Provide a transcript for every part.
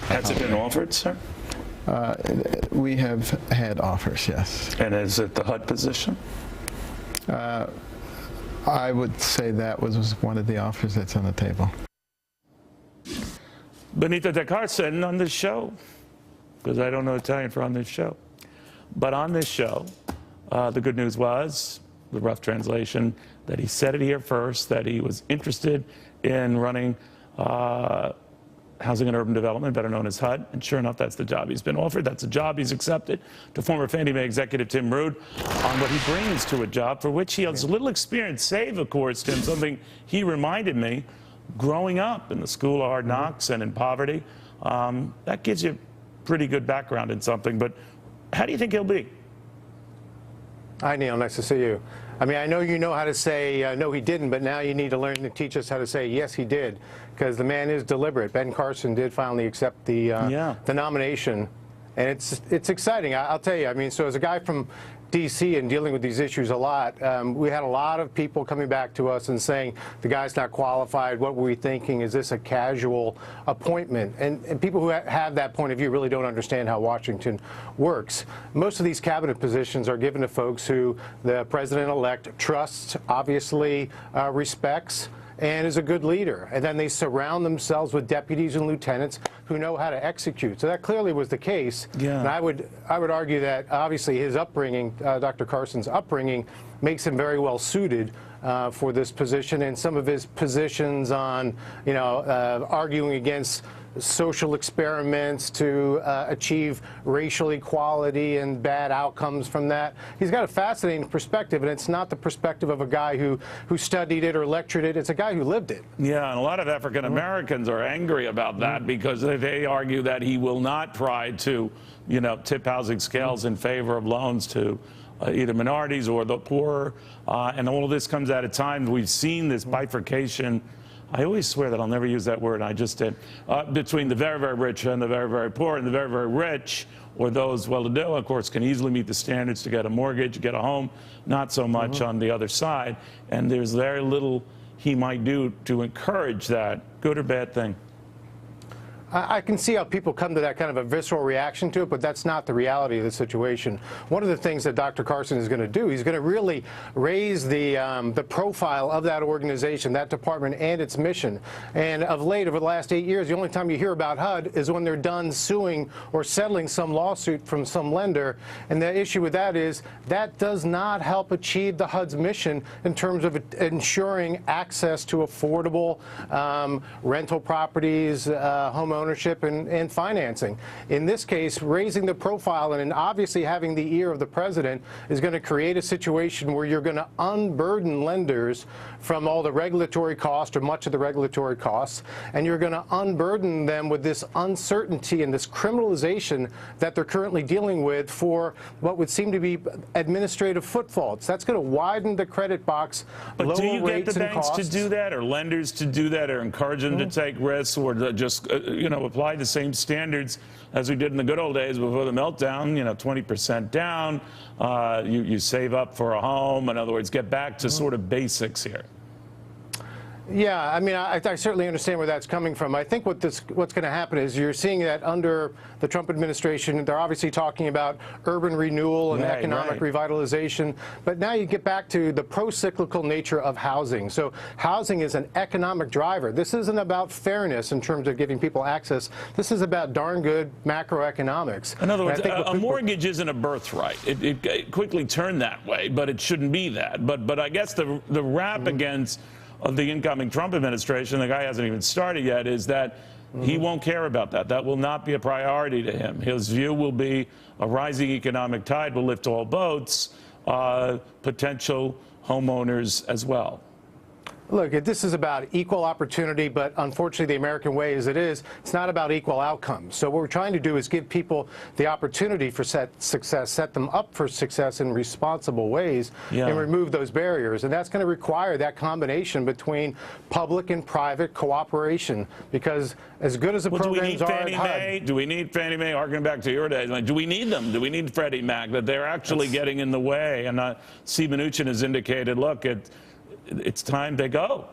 Has it been offered, sir? We have had offers, yes. And is it the HUD position? I would say that was one of the offers that's on the table. Benito Ben Carson on this show, because I don't know Italian for on this show. But on this show, the good news was, the rough translation, that he said it here first, that he was interested in running Housing and Urban Development, better known as HUD, and sure enough, that's the job he's been offered. That's a job he's accepted. To former Fannie Mae executive Tim Rood on what he brings to a job for which he has little experience, save, of course, Tim, something he reminded me, growing up in the school of hard knocks and in poverty. That gives you pretty good background in something, but how do you think he'll be? Hi, Neil. Nice to see you. I mean, I know you know how to say, no, he didn't, but now you need to learn to teach us how to say, yes, he did, because the man is deliberate. Ben Carson did finally accept the nomination, and it's exciting. I'll tell you, I mean, so as a guy from D.C. and dealing with these issues a lot, we had a lot of people coming back to us and saying, the guy's not qualified. What were we thinking? Is this a casual appointment? And people who have that point of view really don't understand how Washington works. Most of these cabinet positions are given to folks who the president-elect trusts, obviously respects, and is a good leader. And then they surround themselves with deputies and lieutenants who know how to execute. So that clearly was the case. Yeah. And I would argue that obviously his upbringing, Dr. Carson's upbringing, makes him very well suited for this position. And some of his positions on, arguing against social experiments to achieve racial equality and bad outcomes from that. He's got a fascinating perspective, and it's not the perspective of a guy who studied it or lectured it. It's a guy who lived it. Yeah, and a lot of African Americans are angry about that because they argue that he will not try to, tip housing scales in favor of loans to either minorities or the poor. And all of this comes at a time we've seen this bifurcation. I always swear that I'll never use that word, and I just did, between the very, very rich and the very, very poor, and the very, very rich, or those well-to-do, of course, can easily meet the standards to get a mortgage, get a home, not so much on the other side. And there's very little he might do to encourage that, good or bad thing. I can see how people come to that kind of a visceral reaction to it, but that's not the reality of the situation. One of the things that Dr. Carson is going to do, he's going to really raise the profile of that organization, that department, and its mission. And of late, over the last 8 years, the only time you hear about HUD is when they're done suing or settling some lawsuit from some lender. And the issue with that is that does not help achieve the HUD's mission in terms of ensuring access to affordable rental properties, home ownership and financing. In this case, raising the profile and obviously having the ear of the president is going to create a situation where you're going to unburden lenders from all the regulatory costs or much of the regulatory costs, and you're going to unburden them with this uncertainty and this criminalization that they're currently dealing with for what would seem to be administrative foot faults. That's going to widen the credit box, but lower do you rates get the and banks costs. to do that, or lenders to do that, or encourage them to take risks, or to just apply the same standards as we did in the good old days before the meltdown, 20% down, you save up for a home. In other words, get back to sort of basics here. Yeah, I mean, I certainly understand where that's coming from. I think what's going to happen is you're seeing that under the Trump administration, they're obviously talking about urban renewal and economic revitalization. But now you get back to the pro-cyclical nature of housing. So housing is an economic driver. This isn't about fairness in terms of giving people access. This is about darn good macroeconomics. In other words, a mortgage isn't a birthright. It quickly turned that way, but it shouldn't be that. But I guess the rap against of the incoming Trump administration, the guy hasn't even started yet, is that he won't care about that. That will not be a priority to him. His view will be a rising economic tide will lift all boats, potential homeowners as well. Look, this is about equal opportunity, but unfortunately the American way as it is, it's not about equal outcomes. So what we're trying to do is give people the opportunity for success, set them up for success in responsible ways, and remove those barriers. And that's going to require that combination between public and private cooperation, because as good as the programs are at HUD, do we need Fannie Mae, harking back to your days, do we need them? Do we need Freddie Mac, that they're actually getting in the way? And Steve Mnuchin has indicated, look, it's time they go.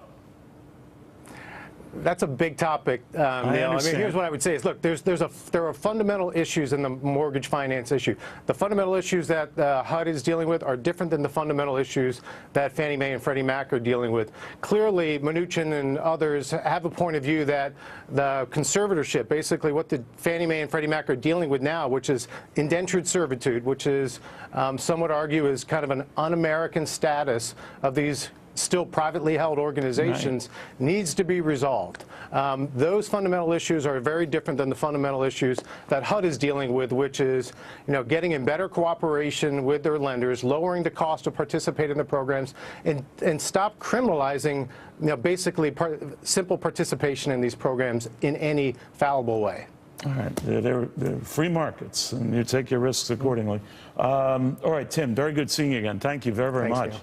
That's a big topic, Neil. I mean, here's what I would say is, look, there are fundamental issues in the mortgage finance issue. The fundamental issues that HUD is dealing with are different than the fundamental issues that Fannie Mae and Freddie Mac are dealing with. Clearly, Mnuchin and others have a point of view that the conservatorship, basically what the Fannie Mae and Freddie Mac are dealing with now, which is indentured servitude, which is, some would argue, is kind of an un-American status of these still privately held organizations, needs to be resolved. Those fundamental issues are very different than the fundamental issues that HUD is dealing with, which is, getting in better cooperation with their lenders, lowering the cost to participate in the programs, and stop criminalizing, basically simple participation in these programs in any fallible way. All right, they're free markets, and you take your risks accordingly. All right, Tim, very good seeing you again. Thank you very, very much. Neil.